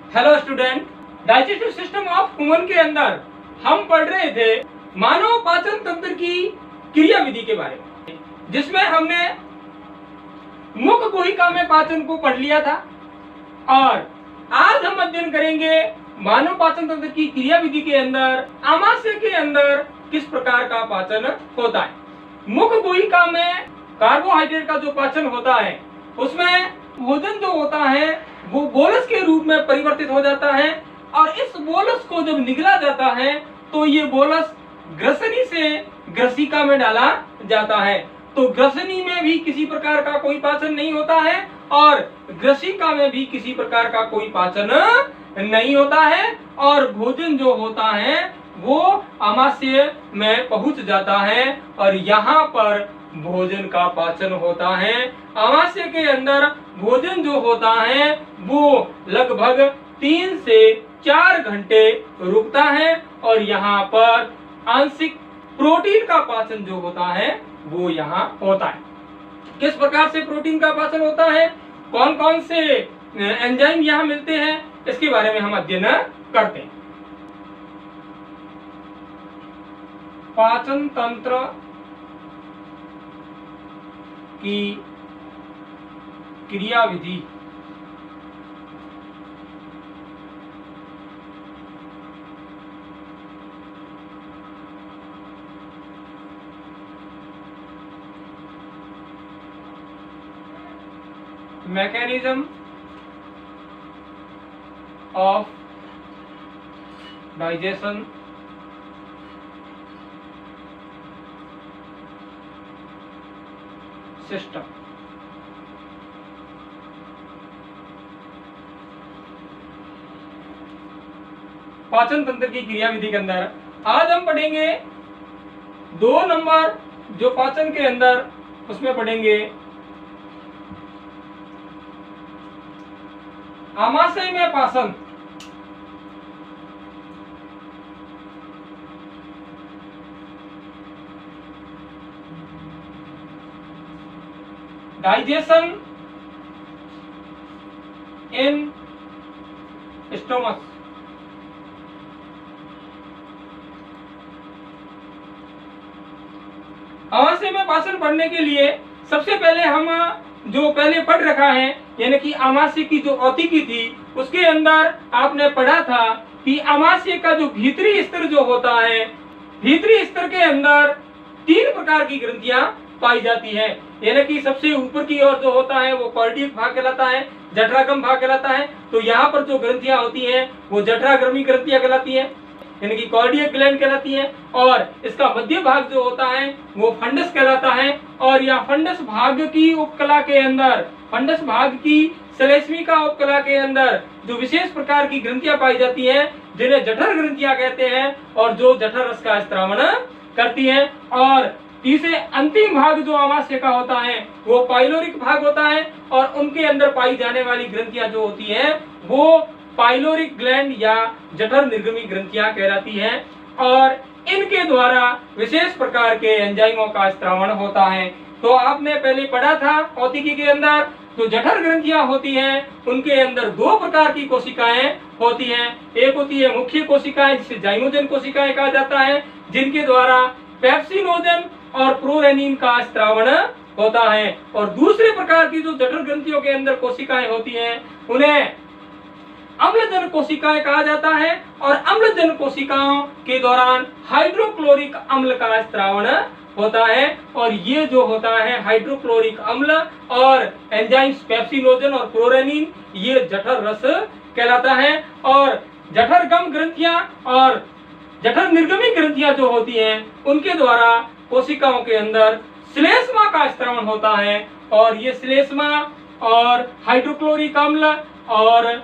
Hello student, digestive system of human के अंदर हम पढ़ रहे थे मानव पाचन तंत्र की क्रिया विधि के बारे में, जिसमें हमने मुख गुहिका में पाचन को पढ़ लिया था। और आज हम अध्ययन करेंगे मानव पाचन तंत्र की क्रिया विधि के अंदर आमाशय के अंदर किस प्रकार का पाचन होता है। मुख गुहिका में कार्बोहाइड्रेट का जो पाचन होता है उसमें भोजन जो होता है वो बोलस के रूप में परिवर्तित हो जाता है, और इस बोलस को जब निगला जाता है तो ये बोलस ग्रसनी से ग्रसिका में डाला जाता है। तो ग्रसनी में भी किसी प्रकार का कोई पाचन नहीं होता है और ग्रसिका में भी किसी प्रकार का कोई पाचन नहीं होता है, और भोजन जो होता है वो आमाशय में पहुंच जाता है और यहाँ पर भोजन का पाचन होता है। आमाशय के अंदर भोजन जो होता है वो लगभग 3 से 4 घंटे रुकता है, और यहाँ पर आंशिक प्रोटीन का पाचन जो होता है वो यहाँ होता है। किस प्रकार से प्रोटीन का पाचन होता है, कौन कौन से एंजाइम यहाँ मिलते हैं, इसके बारे में हम अध्ययन करते हैं। पाचन तंत्र की क्रिया विधि। Mechanism of digestion system. पाचन तंत्र की क्रिया विधि के अंदर आज हम पढ़ेंगे 2 नंबर जो पाचन के अंदर उसमें पढ़ेंगे आमाशय में पाचन। Digestion in stomach. आमाशय में पाचन पढ़ने के लिए सबसे पहले हम जो पहले पढ़ रखा है, यानी कि आमाशय की जो औतिकी थी उसके अंदर आपने पढ़ा था कि आमाशय का जो भीतरी स्तर जो होता है, भीतरी स्तर के अंदर 3 प्रकार की ग्रंथियां पाई जाती है। यानी कि सबसे ऊपर की ओर जो होता है वो कार्डियक भाग कहलाता है, जठरागम भाग कहलाता है। तो यहाँ पर जो ग्रंथियां होती हैं वो जठराग्रमी ग्रंथियां कहलाती है, यानी कि कार्डियक ग्लैंड कहलाती है। और इसका मध्य भाग जो होता है वो फंडस कहलाता है। और यह फंडस भाग की उपकला के अंदर, फंडस भाग की श्लेष्मिका उपकला के अंदर जो विशेष प्रकार की ग्रंथियां पाई जाती हैं जिन्हें जठर ग्रंथियां कहते हैं, और जो जठर रस का स्त्रावण करती हैं। और तीसरे अंतिम भाग जो आमाशय का होता है वो पाइलोरिक भाग होता है, और उनके अंदर पाई जाने वाली ग्रंथियां जो होती हैं वो पाइलोरिक ग्लैंड या जठर निर्गमी ग्रंथियां कहलाती हैं, और इनके द्वारा विशेष प्रकार के एंजाइमों का स्त्रावण होता है। तो आपने पहले पढ़ा था औतिकी के अंदर जो जठर ग्रंथियां होती हैं उनके अंदर 2 प्रकार की कोशिकाएं होती हैं। एक होती है मुख्य कोशिकाएं जिसे जाइमोजन कोशिकाएं कहा जाता है, जिनके द्वारा पेप्सिनोजन और प्रोरेनिन का स्त्रावण होता है। और दूसरे प्रकार की जो जठर ग्रंथियों के अंदर कोशिकाएं होती हैं उन्हें अम्लजन कोशिकाएं कहा जाता है, और अम्लजन कोशिकाओं के दौरान हाइड्रोक्लोरिक अम्ल का स्त्रावण होता है। और ये जो होता है हाइड्रोक्लोरिक अम्ल और एंजाइम्स पेप्सिनोजन और प्रोरेनिन, ये जठर रस कहलाता है। और जठरगम ग्रंथियां और जठर निर्गमी ग्रंथियां जो होती हैं उनके द्वारा कोशिकाओं के अंदर श्लेष्मा का स्त्रावण होता है, और ये श्लेष्मा और हाइड्रोक्लोरिक अम्ल और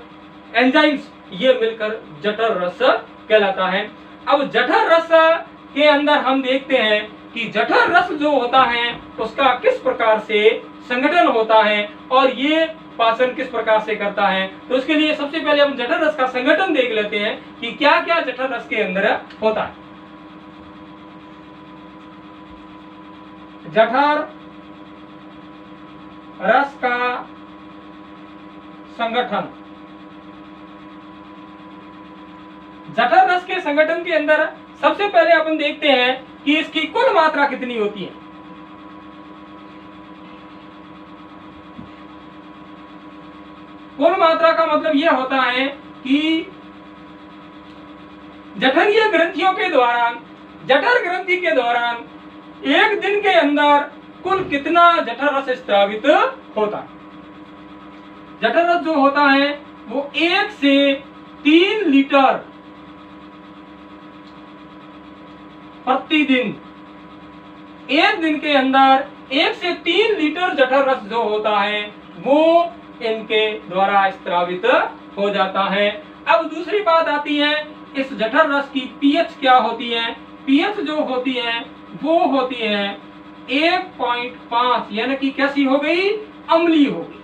एंजाइम्स ये मिलकर जठर रस कहलाता है। अब जठर रस के अंदर हम देखते हैं कि जठर रस जो होता है उसका किस प्रकार से संगठन होता है और ये पाचन किस प्रकार से करता है। तो इसके लिए सबसे पहले हम जठर रस का संगठन देख लेते हैं कि क्या क्या जठर रस के अंदर होता है। जठर रस का संगठन। जठर रस के संगठन के अंदर सबसे पहले अपन देखते हैं कि इसकी कुल मात्रा कितनी होती है। कुल मात्रा का मतलब यह होता है कि जठरीय ग्रंथियों के दौरान, जठर ग्रंथि के दौरान एक दिन के अंदर कुल कितना जठर रस स्रावित होता है। जठर रस जो होता है वो 1 से 3 लीटर प्रतिदिन, एक दिन के अंदर 1 से 3 लीटर जठर रस जो होता है वो इनके द्वारा स्रावित हो जाता है। अब दूसरी बात आती है, इस जठर रस की पीएच क्या होती है। पीएच जो होती है वो होती है 1.5, यानी कि कैसी हो गई, अम्लीय हो गई।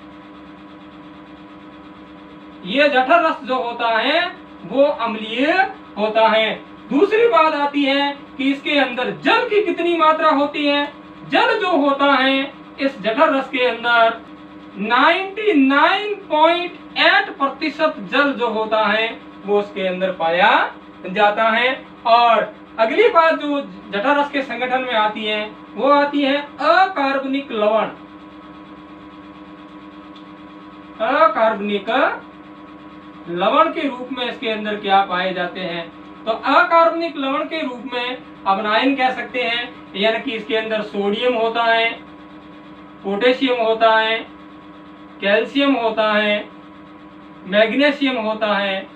ये जठर रस जो होता है वो अम्लीय होता है। दूसरी बात आती है कि इसके अंदर जल की कितनी मात्रा होती है। जल जो होता है इस जठर रस के अंदर 99.8% जल जो होता है वो उसके अंदर पाया जाता है। और अगली बात जो जठर रस के संगठन में आती है वो आती है अकार्बनिक लवण। अकार्बनिक लवण के रूप में इसके अंदर क्या पाए जाते हैं, तो अकार्बनिक लवण के रूप में अपन आयन कह सकते हैं, यानी कि इसके अंदर सोडियम होता है, पोटेशियम होता है, कैल्शियम होता है, मैग्नीशियम होता है,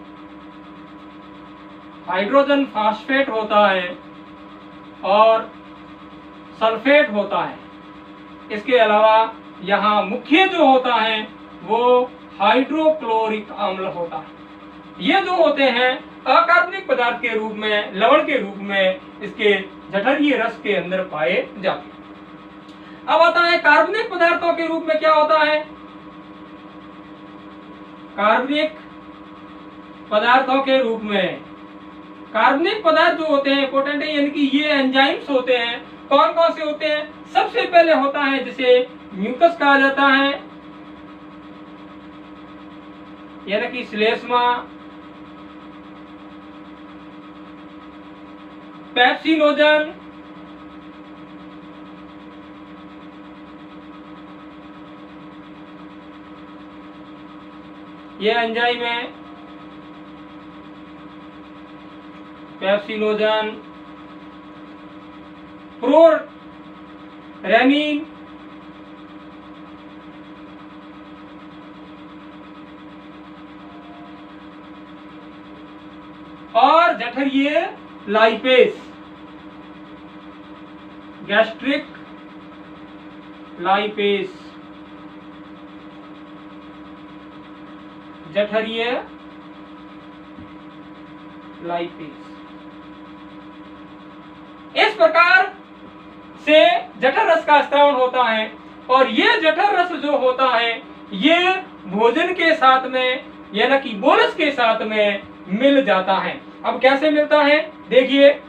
हाइड्रोजन फास्फेट होता है और सल्फेट होता है। इसके अलावा यहाँ मुख्य जो होता है वो हाइड्रोक्लोरिक अम्ल होता है। ये जो होते हैं अकार्बनिक पदार्थ के रूप में, लवण के रूप में इसके जठरीय रस के अंदर पाए जाते हैं। अब आता है कार्बनिक पदार्थों के रूप में क्या होता है। कार्बनिक पदार्थों के रूप में, कार्बनिक पदार्थ जो होते हैं पोटेंट, यानी कि ये एंजाइम्स होते हैं। कौन कौन से होते हैं, सबसे पहले होता है जिसे म्यूकस कहा जाता है, यानी कि श्लेष्मा, पेप्सिनोजन, ये एंजाइम है, पेप्सिनोजन, प्रोरेनिन, और जठरीय लाइपेस, गैस्ट्रिक लाइपेस, जठरीय लाइपेस। इस प्रकार से जठर रस का स्रावन होता है। और ये जठर रस जो होता है ये भोजन के साथ में, यानी कि बोलस के साथ में मिल जाता है। अब कैसे मिलता है, देखिए,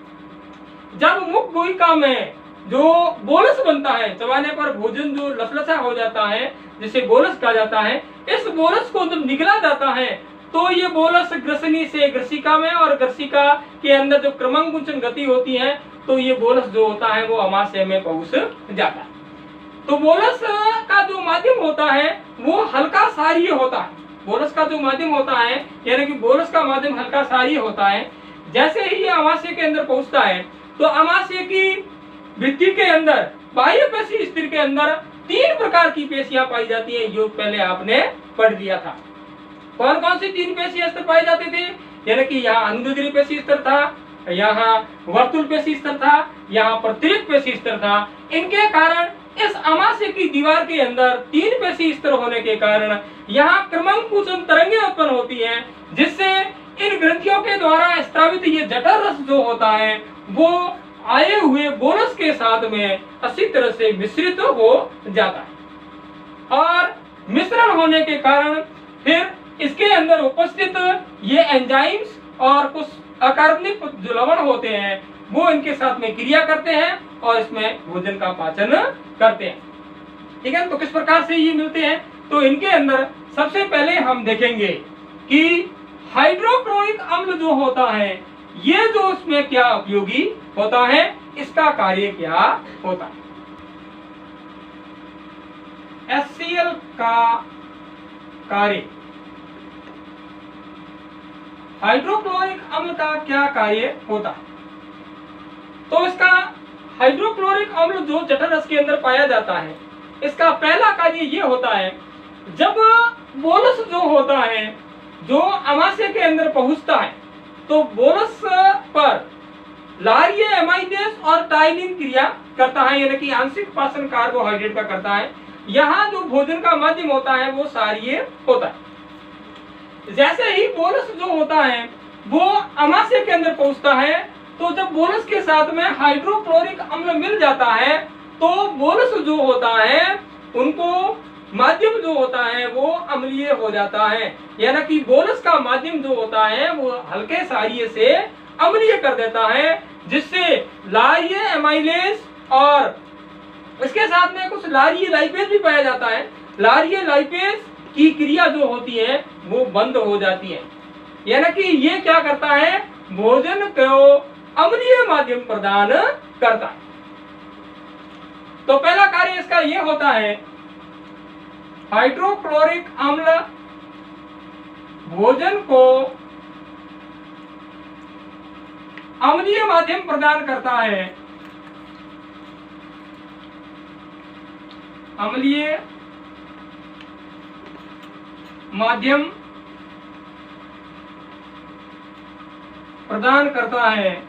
जब मुख गुहिका में जो बोलस बनता है, चबाने पर भोजन जो लसलसा हो जाता है जिसे बोलस कहा जाता है, इस बोलस को जब निकला जाता है तो ये बोलस ग्रसनी से ग्रसिका में, और ग्रसिका के अंदर जो क्रमांकुंचन गति होती है तो ये बोलस जो होता है वो अमाशय में पहुंच जाता है। तो बोलस का जो माध्यम होता है वो हल्का सारीय होता है। बोलस का जो माध्यम होता है, यानी कि बोलस का माध्यम हल्का सारीय होता है। जैसे ही ये अमाशय के अंदर पहुंचता है तो अमाशय की वृद्धि के अंदर बाह्य पेशी स्तर के अंदर 3 प्रकार की पेशियां पाई जाती हैं, जो पहले आपने पढ़ लिया था। कौन कौन सी 3 पेशी स्तर पाए जाते थे, यानी कि यहाँ अनुद्री पेशी स्तर था, यहाँ वर्तुल पेशी स्तर था, यहाँ प्रत्येक पेशी स्तर था। इनके कारण इस अमाशय की दीवार के अंदर 3 पेशी स्तर होने के कारण यहाँ क्रमांकुचन तरंगें उत्पन्न होती हैं, जिससे इन ग्रंथियों के द्वारा स्रावित ये जठर रस जो होता है वो आए हुए बोलस के साथ में अच्छी तरह से मिश्रित हो जाता है। और मिश्रण होने के कारण फिर इसके अंदर उपस्थित ये एंजाइम्स और कुछ अकार्बनिक जो लवण होते हैं वो इनके साथ में क्रिया करते हैं और इसमें भोजन का पाचन करते हैं। ठीक है, तो किस प्रकार से ये मिलते हैं, तो इनके अंदर सबसे पहले हम देखेंगे कि हाइड्रोक्लोरिक अम्ल जो होता है, ये जो उसमें क्या उपयोगी होता है, इसका कार्य क्या होता है। HCl का कार्य, हाइड्रोक्लोरिक अम्ल का क्या कार्य होता है। तो इसका हाइड्रोक्लोरिक अम्ल जो जठर रस के अंदर पाया जाता है, इसका पहला कार्य ये होता है, जब बोलस जो होता है जो अमाशय के अंदर पहुंचता है, तो बोलस पर लारीय एमाइलेज और टाइलिन क्रिया करता है, यानी कि आंशिक पाचन कार्बोहाइड्रेट का करता है। यहाँ जो भोजन का माध्यम होता है वो क्षारीय होता है। जैसे ही बोलस जो होता है वो अमाशय के अंदर पहुंचता है, तो जब बोलस के साथ में हाइड्रोक्लोरिक अम्ल मिल जाता है, तो बोलस जो होता है उनको माध्यम जो होता है वो अम्लीय हो जाता है, यानी कि बोलस का माध्यम जो होता है वो हल्के क्षारीय से अम्लीय कर देता है, जिससे लारीय एमाइलेज और इसके साथ में कुछ लारीय लाइपेज भी पाया जाता है। लारीय लाइपेज की क्रिया जो होती है वो बंद हो जाती है, यानी कि ये क्या करता है, भोजन को अम्लीय माध्यम प्रदान करता है। तो पहला कार्य इसका ये होता है, हाइड्रोक्लोरिक अम्ल भोजन को अम्लीय माध्यम प्रदान करता है। अम्लीय माध्यम प्रदान करता है,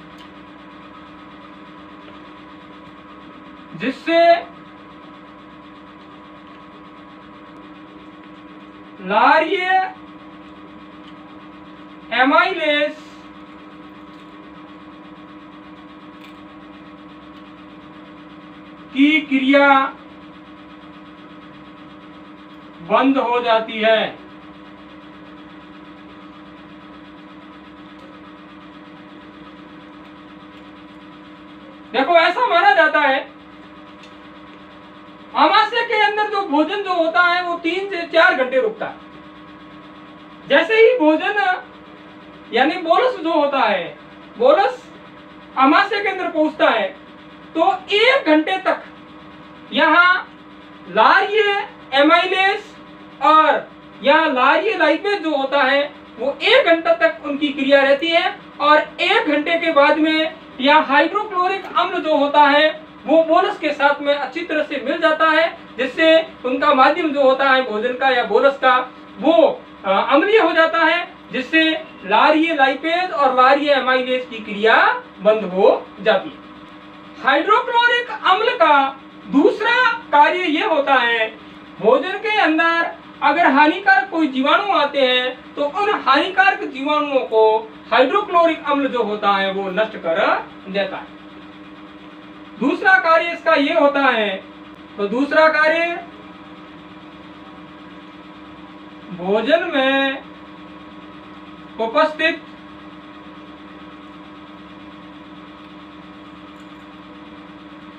जिससे लारीय एमाइलेज की क्रिया बंद हो जाती है। देखो, ऐसा माना जाता है अमाशय के अंदर जो भोजन जो होता है वो 3 से 4 घंटे रुकता है। जैसे ही भोजन यानी बोलस जो होता है, बोलस अमाशय के अंदर पहुंचता है, तो 1 घंटे तक यहाँ लारीय एमाइलेज और यहाँ लारीय लाइपेज जो होता है वो 1 घंटा तक उनकी क्रिया रहती है, और 1 घंटे के बाद में यहाँ हाइड्रोक्लोरिक अम्ल जो होता है वो बोलस के साथ में अच्छी तरह से मिल जाता है, जिससे उनका माध्यम जो होता है भोजन का या बोलस का वो अम्लीय हो जाता है, जिससे लारीय लाइपेज और लारीय एमाइलेज की क्रिया बंद हो जाती है। हाइड्रोक्लोरिक अम्ल का दूसरा कार्य ये होता है, भोजन के अंदर अगर हानिकारक कोई जीवाणु आते हैं तो उन हानिकारक जीवाणुओं को हाइड्रोक्लोरिक अम्ल जो होता है वो नष्ट कर देता है। दूसरा कार्य इसका ये होता है, तो दूसरा कार्य भोजन में उपस्थित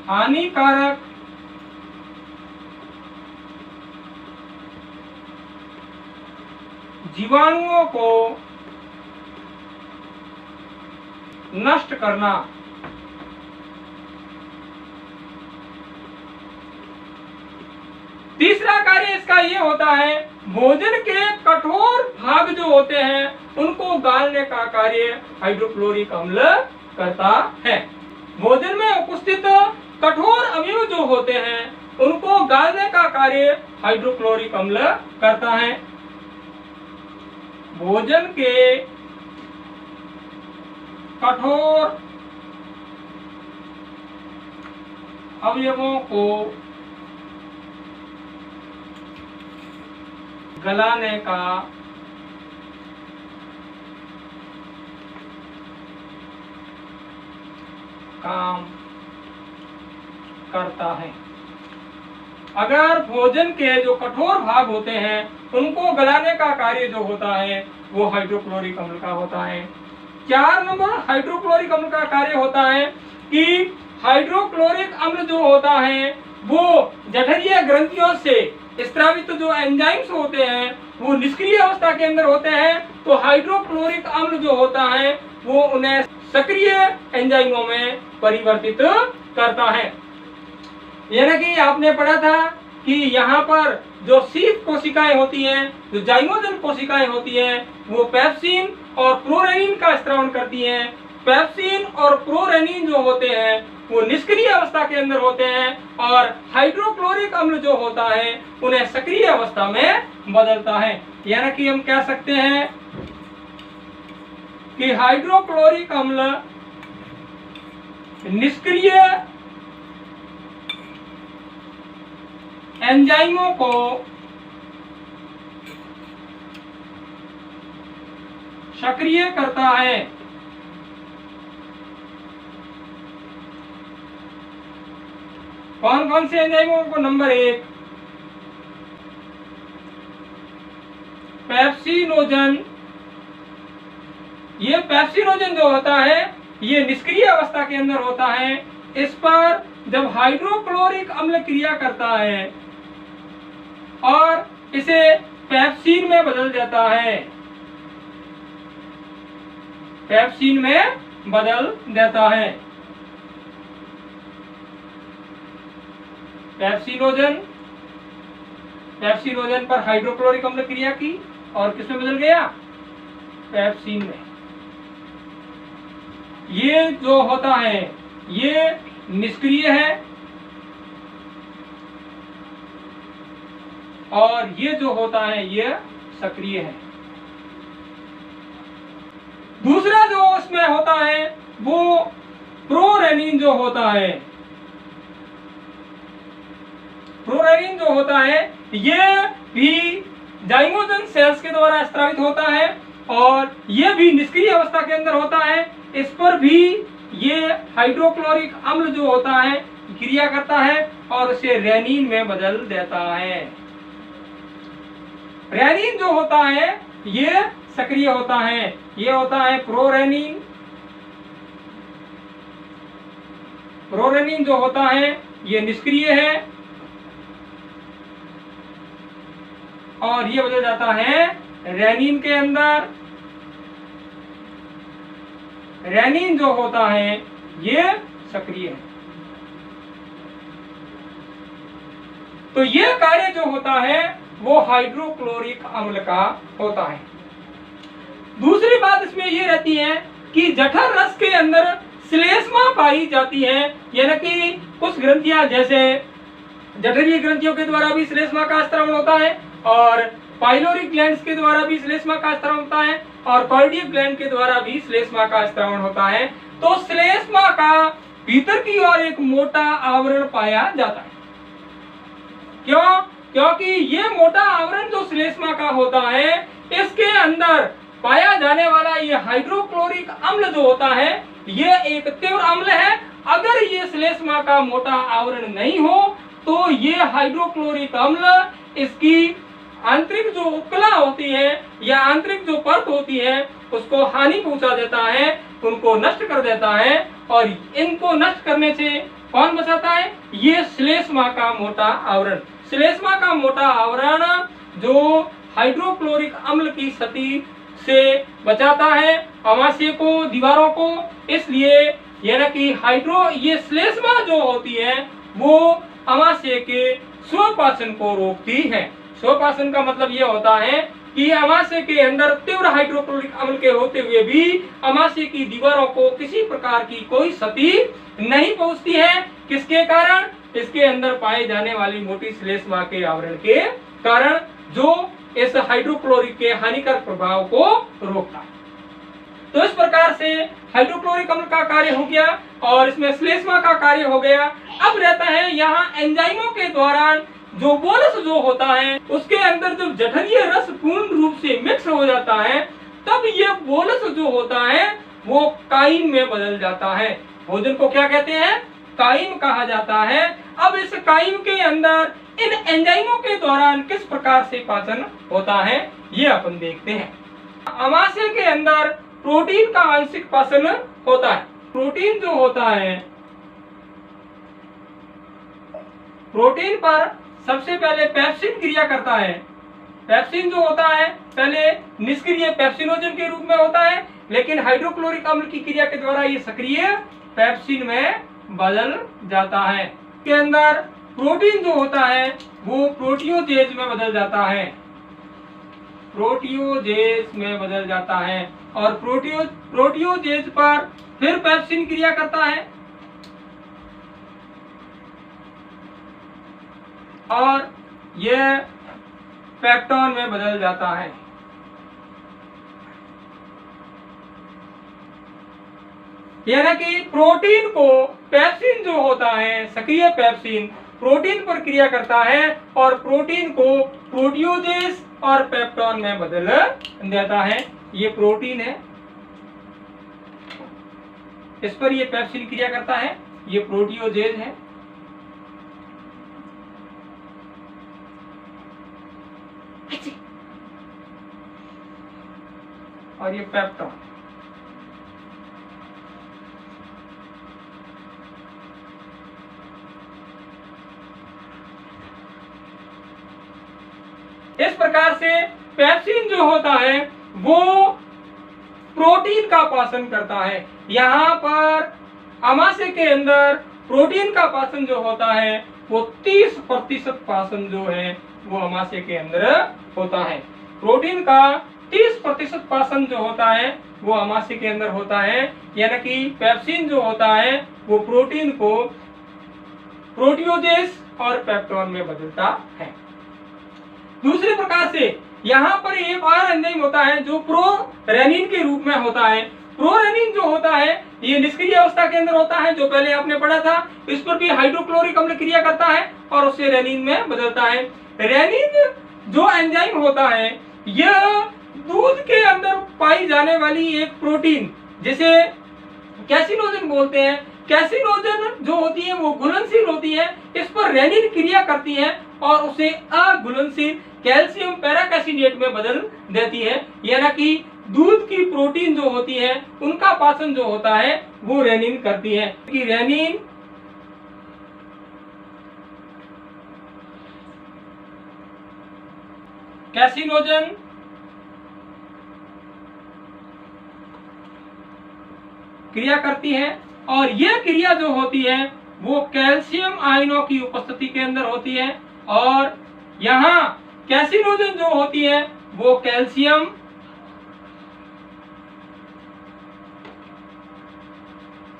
हानिकारक जीवाणुओं को नष्ट करना। तीसरा कार्य इसका ये होता है, भोजन के कठोर भाग जो होते हैं उनको गालने का कार्य हाइड्रोक्लोरिक अम्ल करता है। भोजन में उपस्थित कठोर अवयव जो होते हैं उनको गालने का कार्य हाइड्रोक्लोरिक अम्ल करता है। भोजन के कठोर अवयवों को गलाने का काम करता है। अगर भोजन के जो कठोर भाग होते हैं उनको गलाने का कार्य जो होता है वो हाइड्रोक्लोरिक अम्ल का होता है। 4 नंबर हाइड्रोक्लोरिक अम्ल का कार्य होता है कि हाइड्रोक्लोरिक अम्ल जो होता है वो जठरीय ग्रंथियों से स्रावित जो एंजाइम्स होते हैं वो निष्क्रिय अवस्था के अंदर होते हैं, तो हाइड्रोक्लोरिक अम्ल जो होता है वो उन्हें सक्रिय एंजाइमों में परिवर्तित करता है। यानी कि आपने पढ़ा था कि यहाँ पर जो शीत कोशिकाएं होती हैं, जो जाइमोजन कोशिकाएं होती हैं, वो पेप्सिन और प्रोरेनिन का स्त्रावन करती हैं। पेप्सिन और प्रोरेनिन जो होते हैं वो निष्क्रिय अवस्था के अंदर होते हैं और हाइड्रोक्लोरिक अम्ल जो होता है उन्हें सक्रिय अवस्था में बदलता है। यानी कि हम कह सकते हैं कि हाइड्रोक्लोरिक अम्ल निष्क्रिय एंजाइमों को सक्रिय करता है। कौन कौन से एंजाइमों को? Number 1 pepsinogen. ये पेप्सिनोजन जो होता है ये निष्क्रिय अवस्था के अंदर होता है। इस पर जब हाइड्रोक्लोरिक अम्ल क्रिया करता है और इसे पेप्सिन में बदल देता है, पेप्सिन में बदल देता है। पेप्सिनोजन पर हाइड्रोक्लोरिक अम्ल क्रिया की और किसमें बदल गया? पेप्सिन में। ये जो होता है ये निष्क्रिय है और ये जो होता है ये सक्रिय है। दूसरा जो उसमें होता है वो प्रोरेनिन जो होता है। प्रोरेनिन जो होता है ये भी जाइमोजन सेल्स के द्वारा स्रावित होता है और ये भी निष्क्रिय अवस्था के अंदर होता है। इस पर भी ये हाइड्रोक्लोरिक अम्ल जो होता है क्रिया करता है और उसे रेनिन में बदल देता है। रेनिन जो होता है ये सक्रिय होता है। ये होता है प्रोरेनिन। प्रोरेनिन जो होता है ये निष्क्रिय है और ये बदल जाता है रेनिन के अंदर। रेनिन जो होता है ये सक्रिय है। तो ये कार्य जो होता है वो हाइड्रोक्लोरिक अम्ल का होता है। दूसरी बात इसमें ये रहती है कि जठर रस के अंदर श्लेष्मा पाई जाती है। यानी कि कुछ ग्रंथियां जैसे जठरीय ग्रंथियों के द्वारा भी श्लेष्मा का स्त्रावन होता है और पाइलोरिक ग्लैंड्स के द्वारा भी श्लेष्मा का स्त्रावन होता है और कार्डियक ग्लैंड के द्वारा भी श्लेष्मा का स्त्रावन होता है। तो श्लेष्मा का भीतर की ओर एक मोटा आवरण पाया जाता है। क्यों? क्योंकि ये मोटा आवरण जो श्लेष्मा का होता है इसके अंदर पाया जाने वाला ये हाइड्रोक्लोरिक अम्ल जो होता है ये एक तीव्र अम्ल है। अगर ये श्लेष्मा का मोटा आवरण नहीं हो तो ये हाइड्रोक्लोरिक अम्ल इसकी आंतरिक जो उपकला होती है या आंतरिक जो परत होती है उसको हानि पहुंचा देता है, उनको नष्ट कर देता है। और इनको नष्ट करने से कौन बचाता है? ये श्लेष्मा का मोटा आवरण। श्लेष्मा का मोटा आवरण जो हाइड्रोक्लोरिक अम्ल की क्षति से बचाता है अमाशय को, दीवारों को। इसलिए यानी कि ये श्लेष्मा जो होती है वो अमाशय के स्वपाचन को रोकती है। स्वपाचन का मतलब ये होता है कि अमाशय के अंदर तीव्र हाइड्रोक्लोरिक अम्ल के होते हुए भी अमाशय की दीवारों को किसी प्रकार की कोई क्षति नहीं पहुंचती है। किसके कारण? इसके अंदर पाए जाने वाली मोटी श्लेष्मा के आवरण के कारण, जो इस हाइड्रोक्लोरिक के हानिकारक प्रभाव को रोकता है। तो इस प्रकार से हाइड्रोक्लोरिक अम्ल का कार्य हो गया और इसमें श्लेष्मा का कार्य हो गया। अब रहता है यहाँ एंजाइमों के दौरान जो बोलस जो होता है उसके अंदर जब जठरीय रस पूर्ण रूप से मिक्स हो जाता है तब ये बोलस जो होता है वो काइम में बदल जाता है। भोजन को क्या कहते हैं? काइम कहा जाता है। अब इस काइम के अंदर इन एंजाइमों के दौरान किस प्रकार से पाचन होता है ये अपन देखते हैं। अमाशय के अंदर प्रोटीन का आंशिक पाचन होता है। प्रोटीन जो होता है, प्रोटीन पर सबसे पहले पेप्सिन क्रिया करता है पेप्सिन जो होता है पहले निष्क्रिय पेप्सिनोजन के रूप में होता है, लेकिन हाइड्रोक्लोरिक अम्ल की क्रिया के द्वारा ये सक्रिय पेप्सिन में बदल जाता है। के अंदर प्रोटीन जो होता है वो प्रोटियोजेज में बदल जाता है, प्रोटियोजेज में बदल जाता है, और प्रोटियोजेज पर फिर पेप्सिन क्रिया करता है और यह पेप्टोन में बदल जाता है। यानी कि प्रोटीन को पेप्सिन जो होता है, सक्रिय पेप्सिन प्रोटीन पर क्रिया करता है और प्रोटीन को प्रोटियोजेज और पेप्टोन में बदल देता है। ये प्रोटीन है, इस पर ये पेप्सिन क्रिया करता है, ये प्रोटियोजेज है। और ये पेप्टोन। इस प्रकार से पेप्सिन जो होता है वो प्रोटीन का पाचन करता है। यहाँ पर आमाशय के अंदर प्रोटीन का पाचन जो होता है वो 30% पाचन जो है वो आमाशय के अंदर होता है। प्रोटीन का 30% पाचन जो होता है वो आमाशय के अंदर होता है। यानी कि पेप्सिन जो होता है वो प्रोटीन को प्रोटियोजेज और पेप्टोन में बदलता है। दूसरे प्रकार से यहाँ पर एक और एंजाइम होता है जो प्रोरेनिन के रूप में होता है। प्रोरेनिन जो होता है ये निष्क्रिय अवस्था के अंदर होता है, जो पहले आपने पढ़ा था। इस पर भी हाइड्रोक्लोरिक अम्ल क्रिया करता है और उसे रेनिन में बदलता है। रेनिन जो एंजाइम होता है यह दूध के अंदर पाई जाने वाली एक प्रोटीन जिसे कैसिनोजन बोलते हैं। कैसिनोजन जो होती है वो घुलनशील होती है, इस पर रेनिन क्रिया करती है और उसे अघुलनशील कैल्शियम पैराकैसिनेट में बदल देती है। यानी कि दूध की प्रोटीन जो होती है उनका पाचन जो होता है वो रेनिन करती है। कि रेनिन कैसिनोजन क्रिया करती है और यह क्रिया जो होती है वो कैल्शियम आयनों की उपस्थिति के अंदर होती है। और यहाँ कैसिनोजन जो होती है वो कैल्शियम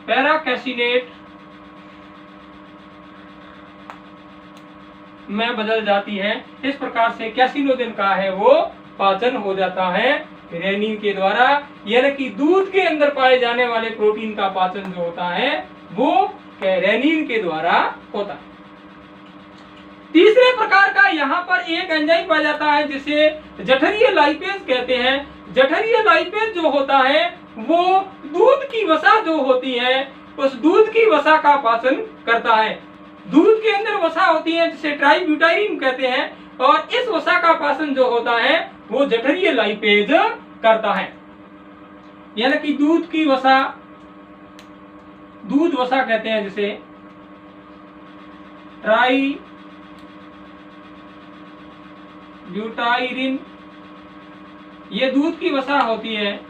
पैराकैसिनेट में बदल जाती है। इस प्रकार से कैसिनोजन का है वो पाचन हो जाता है रेनिन के द्वारा। यानी कि दूध के अंदर पाए जाने वाले प्रोटीन का पाचन जो होता है वो रेनिन के द्वारा होता है। तीसरे प्रकार का यहाँ पर एक एंजाइम पाया जाता है जिसे जठरीय लाइपेज कहते हैं। जठरीय लाइपेज जो होता है वो दूध की वसा जो होती है उस दूध की वसा का पाचन करता है। दूध के अंदर वसा होती है जिसे ट्राइब्यूटाइरिन कहते हैं और इस वसा का पाचन जो होता है वो जठरीय लाइपेज करता है। यानी कि दूध की वसा, दूध वसा कहते हैं जिसे ट्राइब्यूटाइरिन, ये दूध की वसा होती है।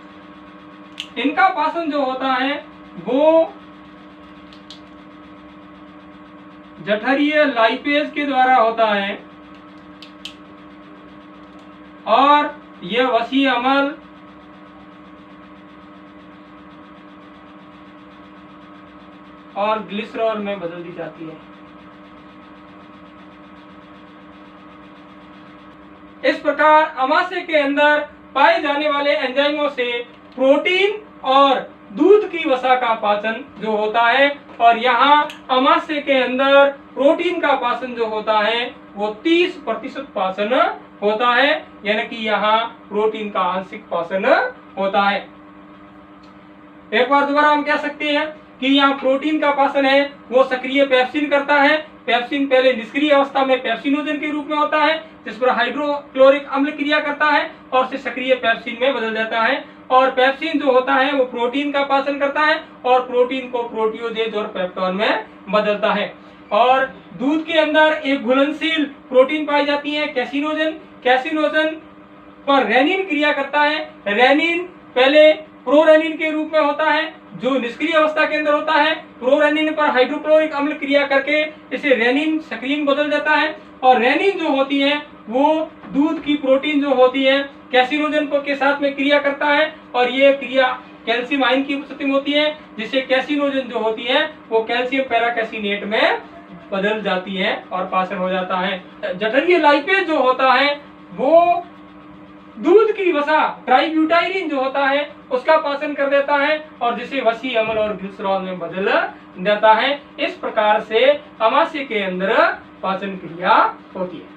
इनका पाचन जो होता है वो जठरीय लाइपेज के द्वारा होता है और यह वसीय अम्ल और ग्लिसरॉल में बदल दी जाती है। इस प्रकार आमाशय के अंदर पाए जाने वाले एंजाइमों से प्रोटीन और दूध की वसा का पाचन जो होता है और यहाँ आमाशय के अंदर प्रोटीन का पाचन जो होता है वो 30% पाचन होता है। यानी कि यहाँ प्रोटीन का आंशिक पाचन होता है। एक बार दोबारा हम कह सकते हैं कि यहाँ प्रोटीन का पाचन है वो सक्रिय पेप्सिन करता है। पेप्सिन पहले निष्क्रिय अवस्था में पेप्सिनोजन के रूप में होता है जिस पर हाइड्रोक्लोरिक अम्ल क्रिया करता है और उसे सक्रिय पेप्सिन में बदल जाता है। और पेप्सिन जो होता है वो प्रोटीन का पाचन करता है और प्रोटीन को प्रोटियोजेज और पेप्टोन में बदलता है। और दूध के अंदर एक घुलनशील प्रोटीन पाई जाती है कैसिनोजन। कैसिनोजन पर रेनिन क्रिया करता है। रेनिन पहले प्रोरेनिन के रूप में होता है जो निष्क्रिय अवस्था के अंदर होता है। प्रोरेनिन पर हाइड्रोक्लोरिक अम्ल क्रिया करके इसे रेनिन सक्रिय में बदल देता है। और रेनिन जो होती है वो दूध की प्रोटीन जो होती है कैसिनोजन के साथ में क्रिया करता है और ये क्रिया कैल्शियम आयन की उपस्थिति में होती है, जिससे कैसिनोजन जो होती है वो कैल्शियम पैराकैसिनेट में बदल जाती है और पाचन हो जाता है। जठरीय लाइपेज जो होता है वो दूध की वसा ट्राइब्यूटाइलिन जो होता है उसका पाचन कर देता है और जिसे वसी अम्ल और ग्लिसरॉल में बदल देता है। इस प्रकार से अमाशय के अंदर पाचन क्रिया होती है।